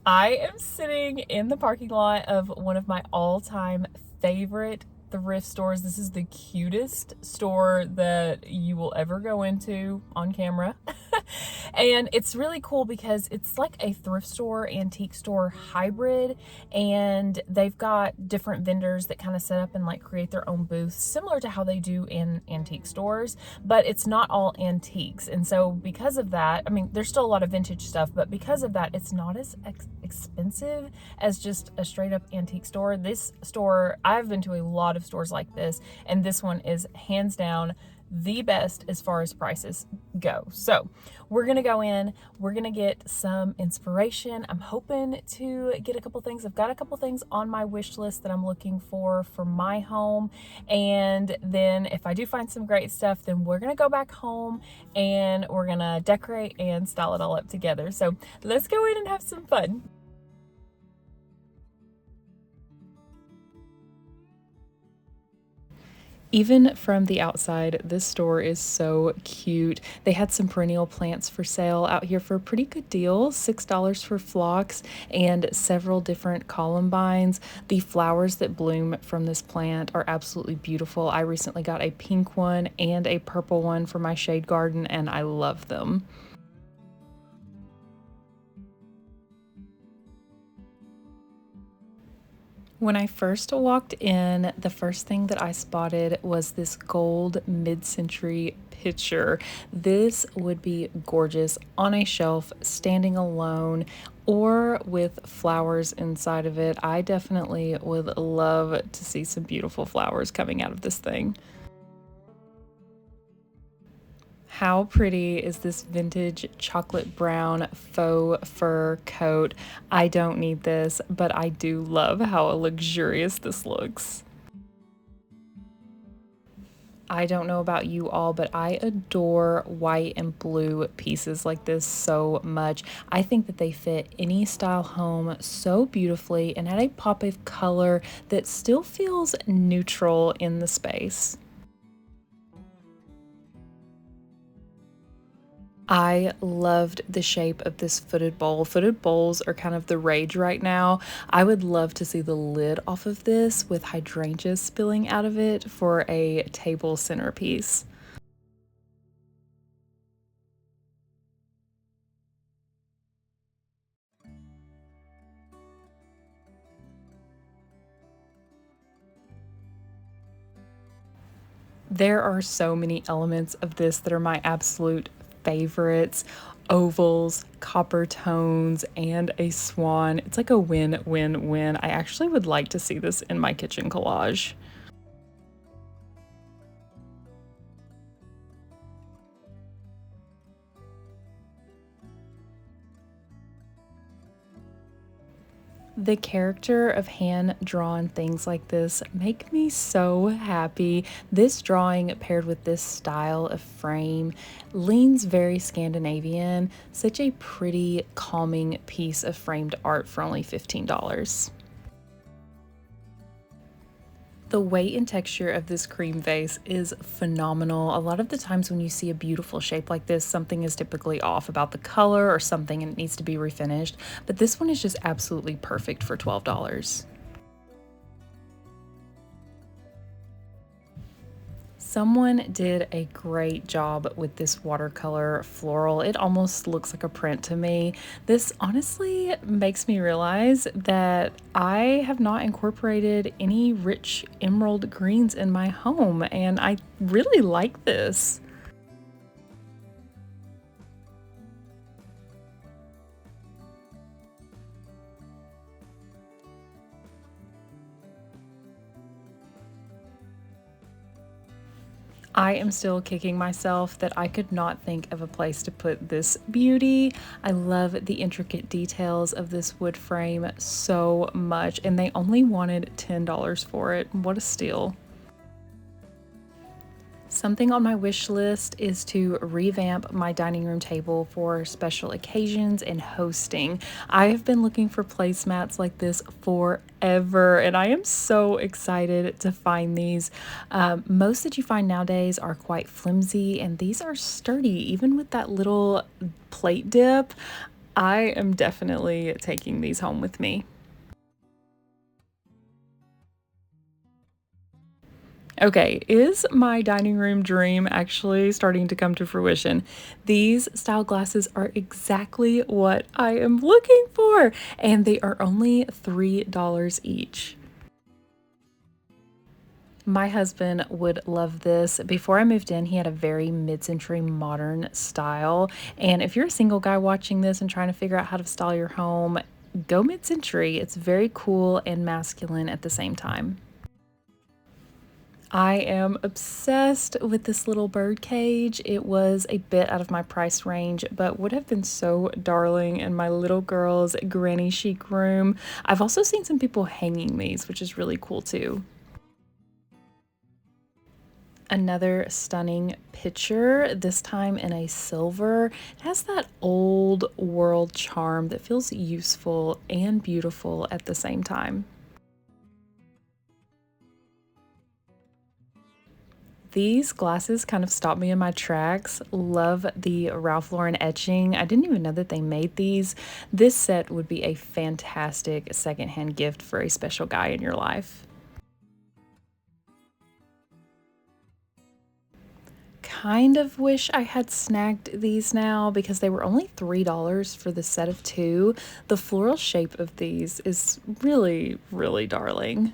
I am sitting in the parking lot of one of my all-time favorite thrift stores. This is the cutest store that you will ever go into on camera. And it's really cool because it's like a thrift store, antique store hybrid, and they've got different vendors that kind of set up and like create their own booths, similar to how they do in antique stores, but it's not all antiques. And so because of that, I mean, there's still a lot of vintage stuff, but because of that, it's not as expensive as just a straight up antique store. This store, I've been to a lot of stores like this, and this one is hands down the best as far as prices go. So we're gonna go in, we're gonna get some inspiration. I'm hoping to get a couple things. I've got a couple things on my wish list that I'm looking for my home, and then if I do find some great stuff, then we're gonna go back home and we're gonna decorate and style it all up together. So let's go in and have some fun. Even from the outside, this store is so cute. They had some perennial plants for sale out here for a pretty good deal, $6 for phlox and several different columbines. The flowers that bloom from this plant are absolutely beautiful. I recently got a pink one and a purple one for my shade garden, and I love them. When I first walked in, the first thing that I spotted was this gold mid-century pitcher. This would be gorgeous on a shelf, standing alone, or with flowers inside of it. I definitely would love to see some beautiful flowers coming out of this thing. How pretty is this vintage chocolate brown faux fur coat? I don't need this, but I do love how luxurious this looks. I don't know about you all, but I adore white and blue pieces like this so much. I think that they fit any style home so beautifully and add a pop of color that still feels neutral in the space. I loved the shape of this footed bowl. Footed bowls are kind of the rage right now. I would love to see the lid off of this with hydrangeas spilling out of it for a table centerpiece. There are so many elements of this that are my absolute favorites. Ovals, copper tones, and a swan. It's like a win, win, win. I actually would like to see this in my kitchen collage. The character of hand-drawn things like this make me so happy. This drawing paired with this style of frame leans very Scandinavian. Such a pretty, calming piece of framed art for only $15. The weight and texture of this cream vase is phenomenal. A lot of the times when you see a beautiful shape like this, something is typically off about the color or something and it needs to be refinished, but this one is just absolutely perfect for $12. Someone did a great job with this watercolor floral. It almost looks like a print to me. This honestly makes me realize that I have not incorporated any rich emerald greens in my home, and I really like this. I am still kicking myself that I could not think of a place to put this beauty. I love the intricate details of this wood frame so much, and they only wanted $10 for it. What a steal. Something on my wish list is to revamp my dining room table for special occasions and hosting. I have been looking for placemats like this forever, and I am so excited to find these. Most that you find nowadays are quite flimsy, and these are sturdy, even with that little plate dip. I am definitely taking these home with me. Okay, is my dining room dream actually starting to come to fruition? These style glasses are exactly what I am looking for, and they are only $3 each. My husband would love this. Before I moved in, he had a very mid-century modern style. And if you're a single guy watching this and trying to figure out how to style your home, go mid-century. It's very cool and masculine at the same time. I am obsessed with this little bird cage. It was a bit out of my price range, but would have been so darling in my little girl's granny chic room. I've also seen some people hanging these, which is really cool too. Another stunning picture, this time in a silver. It has that old world charm that feels useful and beautiful at the same time. These glasses kind of stopped me in my tracks. Love the Ralph Lauren etching. I didn't even know that they made these. This set would be a fantastic secondhand gift for a special guy in your life. Kind of wish I had snagged these now because they were only $3 for the set of two. The floral shape of these is really, really darling.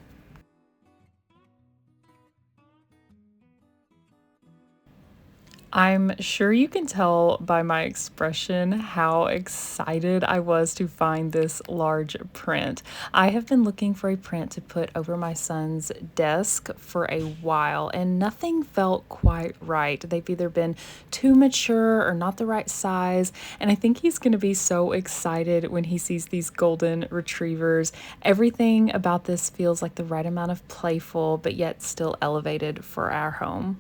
I'm sure you can tell by my expression how excited I was to find this large print. I have been looking for a print to put over my son's desk for a while, and nothing felt quite right. They've either been too mature or not the right size, and I think he's going to be so excited when he sees these golden retrievers. Everything about this feels like the right amount of playful, but yet still elevated for our home.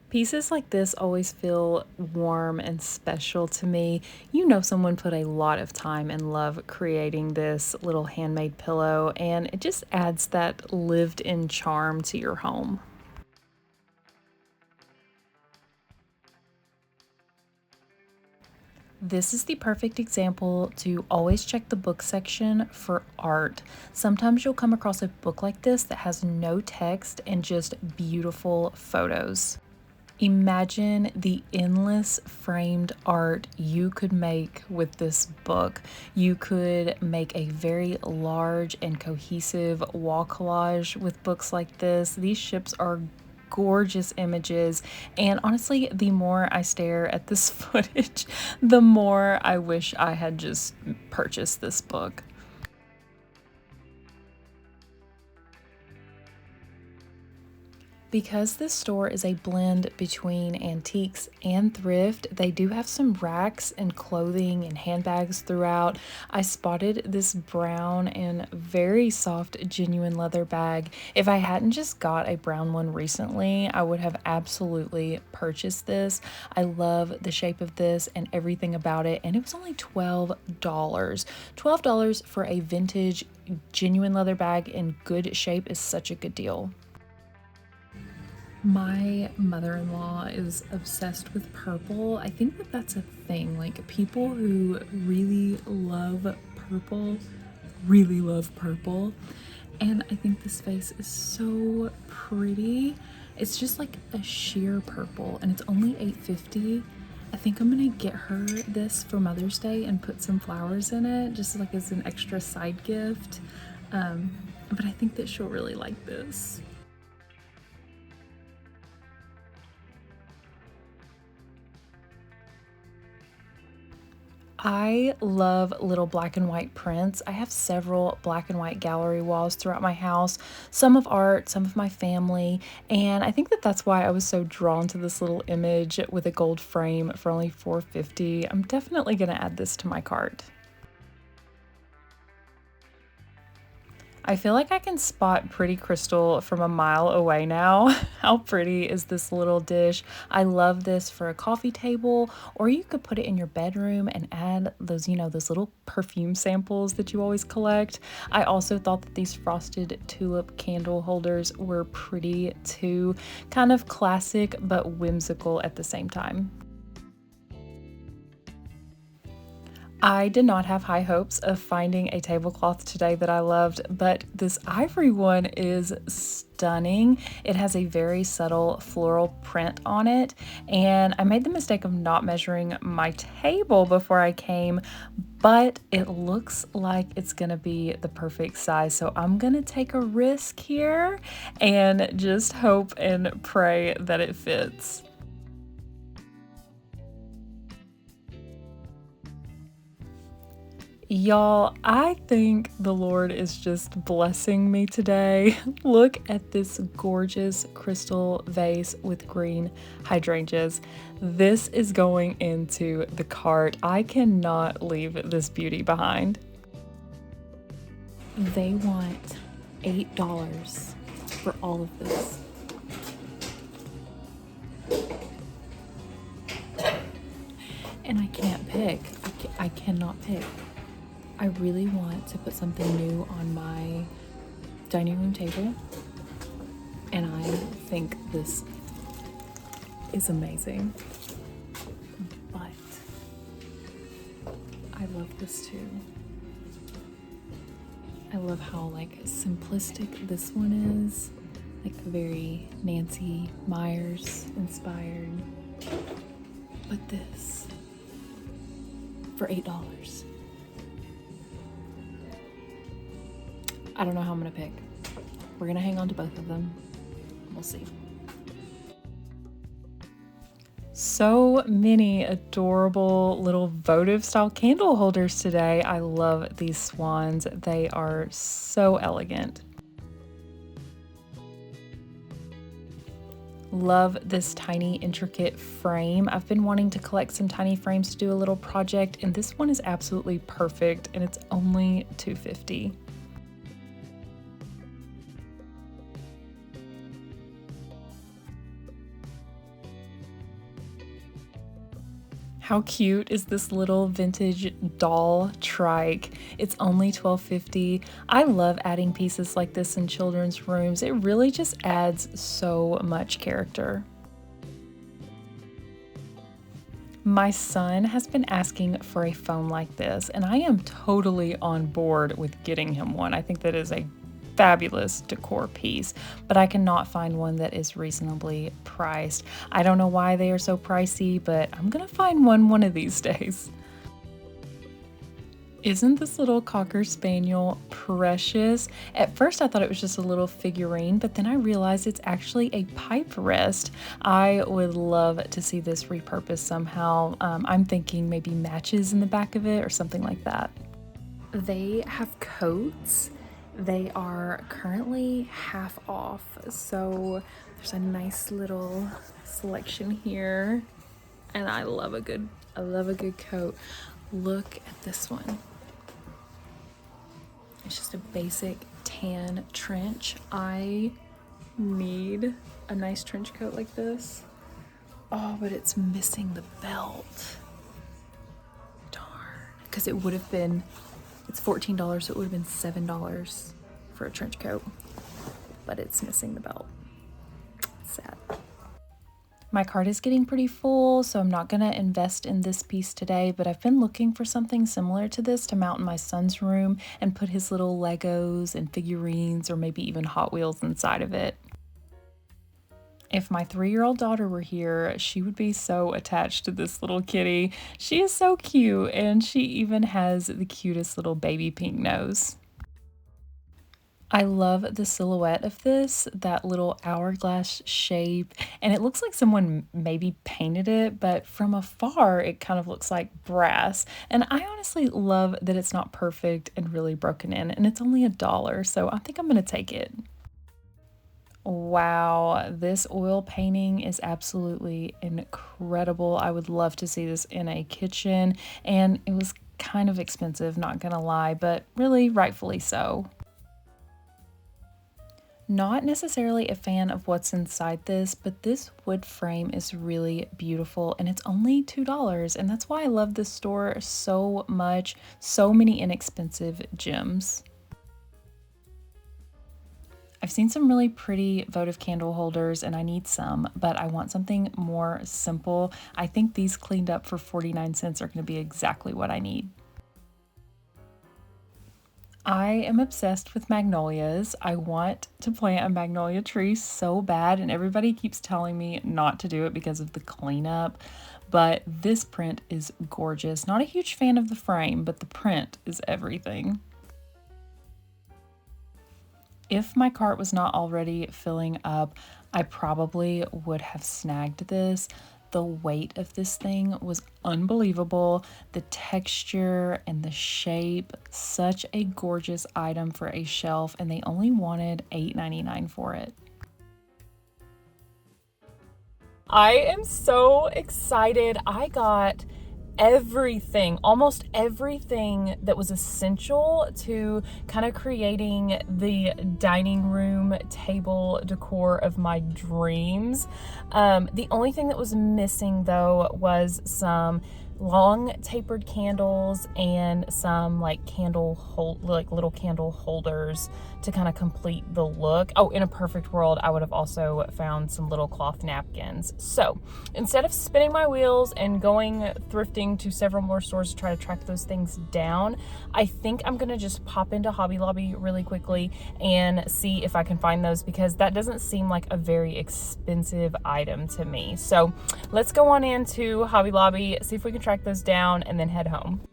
Pieces like this always feel warm and special to me. You know, someone put a lot of time and love creating this little handmade pillow, and it just adds that lived in charm to your home. This is the perfect example to always check the book section for art. Sometimes you'll come across a book like this that has no text and just beautiful photos. Imagine the endless framed art you could make with this book. You could make a very large and cohesive wall collage with books like this. These ships are gorgeous images, and honestly, the more I stare at this footage, the more I wish I had just purchased this book. Because this store is a blend between antiques and thrift, they do have some racks and clothing and handbags throughout. I spotted this brown and very soft genuine leather bag. If I hadn't just got a brown one recently, I would have absolutely purchased this. I love the shape of this and everything about it, and it was only $12. $12 for a vintage genuine leather bag in good shape is such a good deal. My mother-in-law is obsessed with purple. I think that that's a thing. Like, people who really love purple. And I think this vase is so pretty. It's just like a sheer purple, and it's only $8.50. I think I'm gonna get her this for Mother's Day and put some flowers in it, just like as an extra side gift. But I think that she'll really like this. I love little black and white prints. I have several black and white gallery walls throughout my house, some of art, some of my family, and I think that that's why I was so drawn to this little image with a gold frame for only $4.50. I'm definitely going to add this to my cart. I feel like I can spot pretty crystal from a mile away now. How pretty is this little dish? I love this for a coffee table, or you could put it in your bedroom and add those, those little perfume samples that you always collect. I also thought that these frosted tulip candle holders were pretty too, kind of classic but whimsical at the same time. I did not have high hopes of finding a tablecloth today that I loved, but this ivory one is stunning. It has a very subtle floral print on it, and I made the mistake of not measuring my table before I came, but it looks like it's gonna be the perfect size. So I'm gonna take a risk here and just hope and pray that it fits. Y'all, I think the Lord is just blessing me today. Look at this gorgeous crystal vase with green hydrangeas. This is going into the cart. I cannot leave this beauty behind. They want $8 for all of this. And I can't pick. I cannot pick. I really want to put something new on my dining room table, and I think this is amazing, but I love this too. I love how like simplistic this one is, like very Nancy Myers inspired, but this for $8. I don't know how I'm gonna pick. We're gonna hang on to both of them. We'll see. So many adorable little votive style candle holders today. I love these swans. They are so elegant. Love this tiny intricate frame. I've been wanting to collect some tiny frames to do a little project, and this one is absolutely perfect, and it's only $2.50. How cute is this little vintage doll trike? It's only $12.50. I love adding pieces like this in children's rooms. It really just adds so much character. My son has been asking for a phone like this, and I am totally on board with getting him one. I think that is a fabulous decor piece, but I cannot find one that is reasonably priced. I don't know why they are so pricey, but I'm gonna find one of these days. Isn't this little Cocker Spaniel precious? At first I thought it was just a little figurine, but then I realized it's actually a pipe rest. I would love to see this repurposed somehow. I'm thinking maybe matches in the back of it or something like that. They have coats. They are currently half off, so there's a nice little selection here, and I love a good coat. Look at this one. It's just a basic tan trench. I need a nice trench coat like this. Oh, but it's missing the belt. Darn, because it would have been, it's $14, so it would have been $7 for a trench coat, but it's missing the belt. Sad. My cart is getting pretty full, so I'm not gonna invest in this piece today, but I've been looking for something similar to this to mount in my son's room and put his little Legos and figurines or maybe even Hot Wheels inside of it. If my 3-year-old daughter were here, she would be so attached to this little kitty. She is so cute, and she even has the cutest little baby pink nose. I love the silhouette of this, that little hourglass shape, and it looks like someone maybe painted it, but from afar it kind of looks like brass. And I honestly love that it's not perfect and really broken in, and it's only $1, so I think I'm gonna take it. Wow, this oil painting is absolutely incredible. I would love to see this in a kitchen, and it was kind of expensive, not gonna lie, but really rightfully so. Not necessarily a fan of what's inside this, but this wood frame is really beautiful, and it's only $2, and that's why I love this store so much. So many inexpensive gems. I've seen some really pretty votive candle holders and I need some, but I want something more simple. I think these cleaned up for 49 cents are going to be exactly what I need. I am obsessed with magnolias. I want to plant a magnolia tree so bad, and everybody keeps telling me not to do it because of the cleanup. But this print is gorgeous. Not a huge fan of the frame, but the print is everything. If my cart was not already filling up, I probably would have snagged this. The weight of this thing was unbelievable. The texture and the shape, such a gorgeous item for a shelf, and they only wanted $8.99 for it. I am so excited. I got everything, almost everything that was essential to kind of creating the dining room table decor of my dreams. The only thing that was missing though was some long tapered candles and some like little candle holders to kind of complete the look. Oh, in a perfect world, I would have also found some little cloth napkins. So instead of spinning my wheels and going thrifting to several more stores to try to track those things down, I think I'm gonna just pop into Hobby Lobby really quickly and see if I can find those, because that doesn't seem like a very expensive item to me. So let's go on into Hobby Lobby, see if we can track those down, and then head home.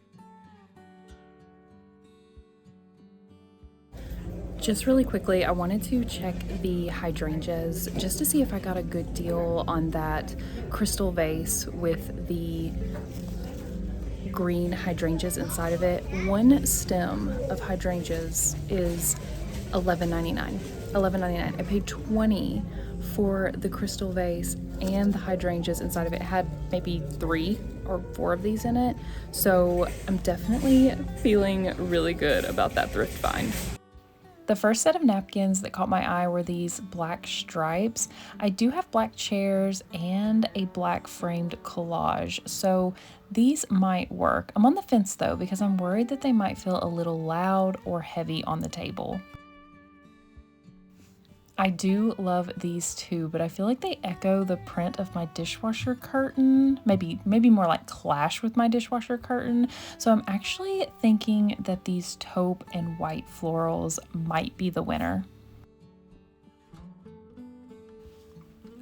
Just really quickly, I wanted to check the hydrangeas just to see if I got a good deal on that crystal vase with the green hydrangeas inside of it. One stem of hydrangeas is $11.99. $11.99. I paid $20 for the crystal vase and the hydrangeas inside of it. It had maybe 3 or 4 of these in it. So I'm definitely feeling really good about that thrift find. The first set of napkins that caught my eye were these black stripes. I do have black chairs and a black framed collage, so these might work. I'm on the fence though, because I'm worried that they might feel a little loud or heavy on the table. I do love these too, but I feel like they echo the print of my dishwasher curtain, maybe more like clash with my dishwasher curtain. So I'm actually thinking that these taupe and white florals might be the winner.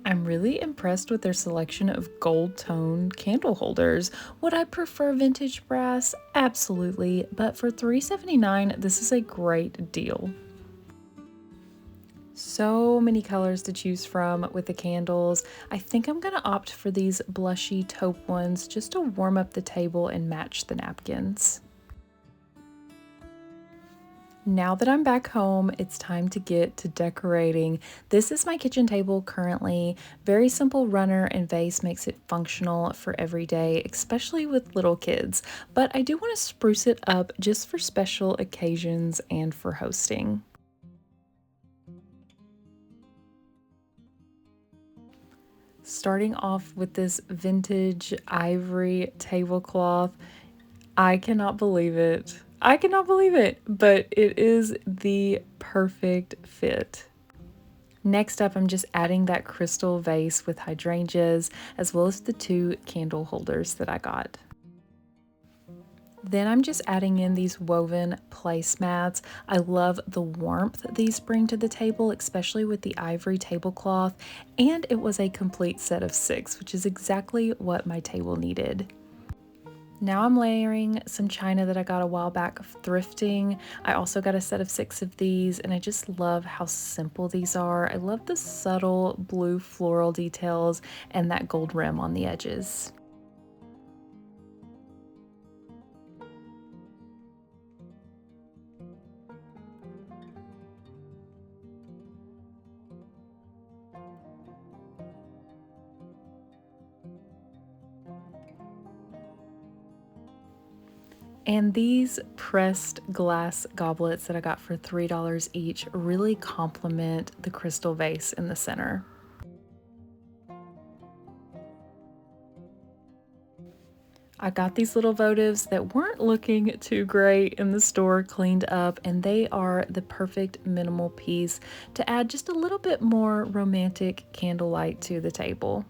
I'm really impressed with their selection of gold tone candle holders. Would I prefer vintage brass? Absolutely, but for $3.79, this is a great deal. So many colors to choose from with the candles. I think I'm gonna opt for these blushy taupe ones just to warm up the table and match the napkins. Now that I'm back home, it's time to get to decorating. This is my kitchen table currently. Very simple runner and vase makes it functional for every day, especially with little kids. But I do want to spruce it up just for special occasions and for hosting. Starting off with this vintage ivory tablecloth. I cannot believe it. I cannot believe it, but it is the perfect fit. Next up, I'm just adding that crystal vase with hydrangeas, as well as the 2 candle holders that I got. Then I'm just adding in these woven placemats. I love the warmth these bring to the table, especially with the ivory tablecloth, and it was a complete set of 6, which is exactly what my table needed. Now I'm layering some china that I got a while back thrifting. I also got a set of 6 of these, and I just love how simple these are. I love the subtle blue floral details and that gold rim on the edges. And these pressed glass goblets that I got for $3 each really complement the crystal vase in the center. I got these little votives that weren't looking too great in the store cleaned up, and they are the perfect minimal piece to add just a little bit more romantic candlelight to the table.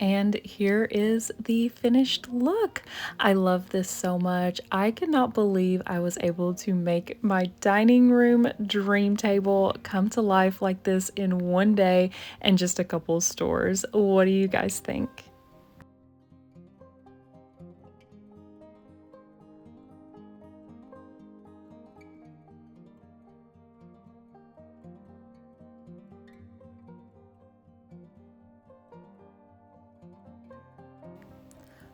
And here is the finished look. I love this so much. I cannot believe I was able to make my dining room dream table come to life like this in one day and just a couple stores. What do you guys think?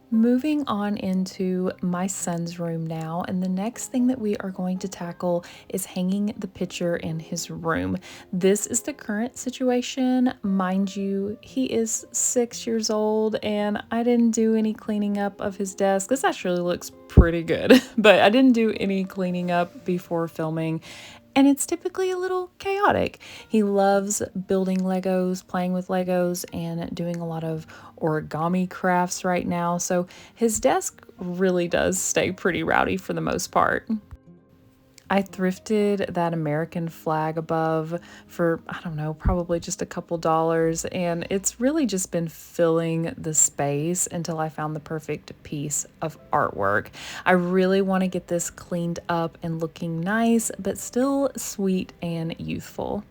Moving on into my son's room now, and the next thing that we are going to tackle is hanging the picture in his room. This is the current situation. Mind you, he is 6 years old, and I didn't do any cleaning up of his desk. This actually looks pretty good, but I didn't do any cleaning up before filming, and it's typically a little chaotic. He loves building Legos, playing with Legos, and doing a lot of origami crafts right now. So his desk really does stay pretty rowdy for the most part. I thrifted that American flag above for, I don't know, probably just a couple dollars, and it's really just been filling the space until I found the perfect piece of artwork. I really want to get this cleaned up and looking nice, but still sweet and youthful.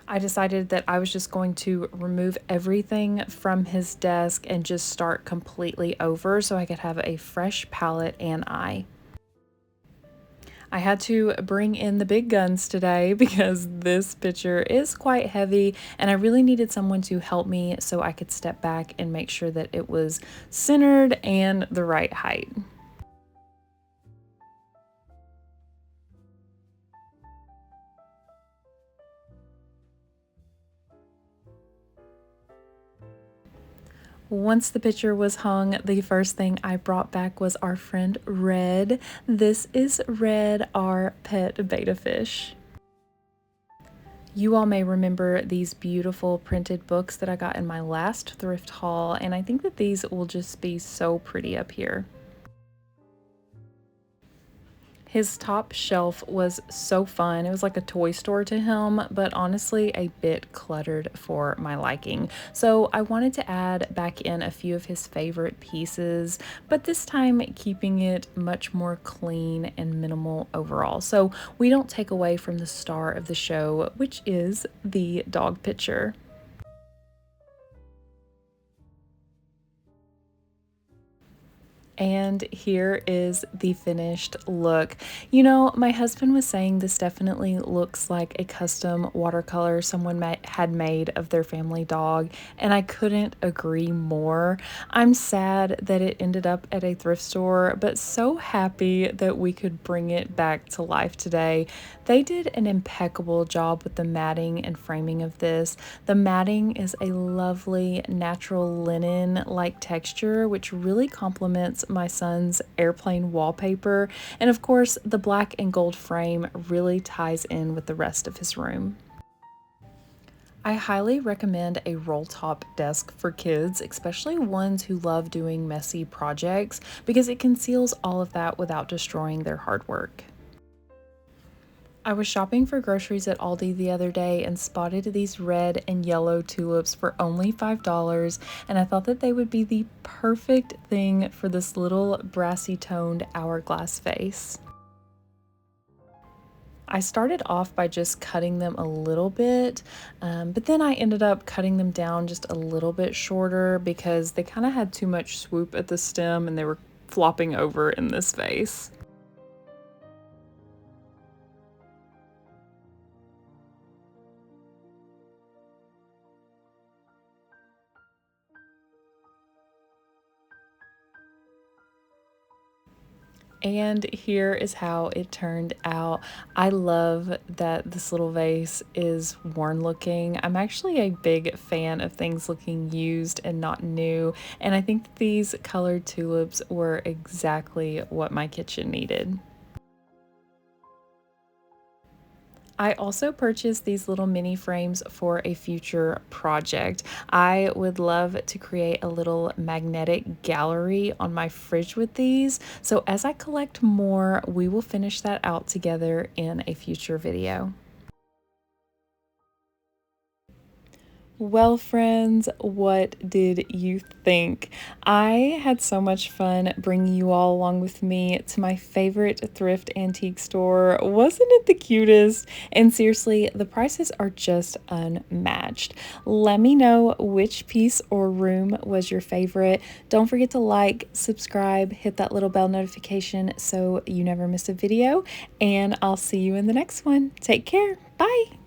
I decided that I was just going to remove everything from his desk and just start completely over so I could have a fresh palette and eye. I had to bring in the big guns today because this picture is quite heavy and I really needed someone to help me so I could step back and make sure that it was centered and the right height. Once the picture was hung, the first thing I brought back was our friend Red. This is Red, our pet betta fish. You all may remember these beautiful printed books that I got in my last thrift haul, and I think that these will just be so pretty up here. His top shelf was so fun. It was like a toy store to him, but honestly a bit cluttered for my liking. So I wanted to add back in a few of his favorite pieces, but this time keeping it much more clean and minimal overall. So we don't take away from the star of the show, which is the dog picture. And here is the finished look. You know, my husband was saying this definitely looks like a custom watercolor someone had made of their family dog, and I couldn't agree more. I'm sad that it ended up at a thrift store, but so happy that we could bring it back to life today. They did an impeccable job with the matting and framing of this. The matting is a lovely natural linen-like texture, which really complements my son's airplane wallpaper. And of course, the black and gold frame really ties in with the rest of his room. I highly recommend a roll top desk for kids, especially ones who love doing messy projects, because it conceals all of that without destroying their hard work. I was shopping for groceries at Aldi the other day and spotted these red and yellow tulips for only $5, and I thought that they would be the perfect thing for this little brassy toned hourglass vase. I started off by just cutting them a little bit, but then I ended up cutting them down just a little bit shorter because they kind of had too much swoop at the stem and they were flopping over in this vase. And here is how it turned out. I love that this little vase is worn looking. I'm actually a big fan of things looking used and not new, and I think these colored tulips were exactly what my kitchen needed. I also purchased these little mini frames for a future project. I would love to create a little magnetic gallery on my fridge with these. So as I collect more, we will finish that out together in a future video. Well, friends, what did you think? I had so much fun bringing you all along with me to my favorite thrift antique store. Wasn't it the cutest? And seriously, the prices are just unmatched. Let me know which piece or room was your favorite. Don't forget to like, subscribe, hit that little bell notification so you never miss a video, and I'll see you in the next one. Take care. Bye.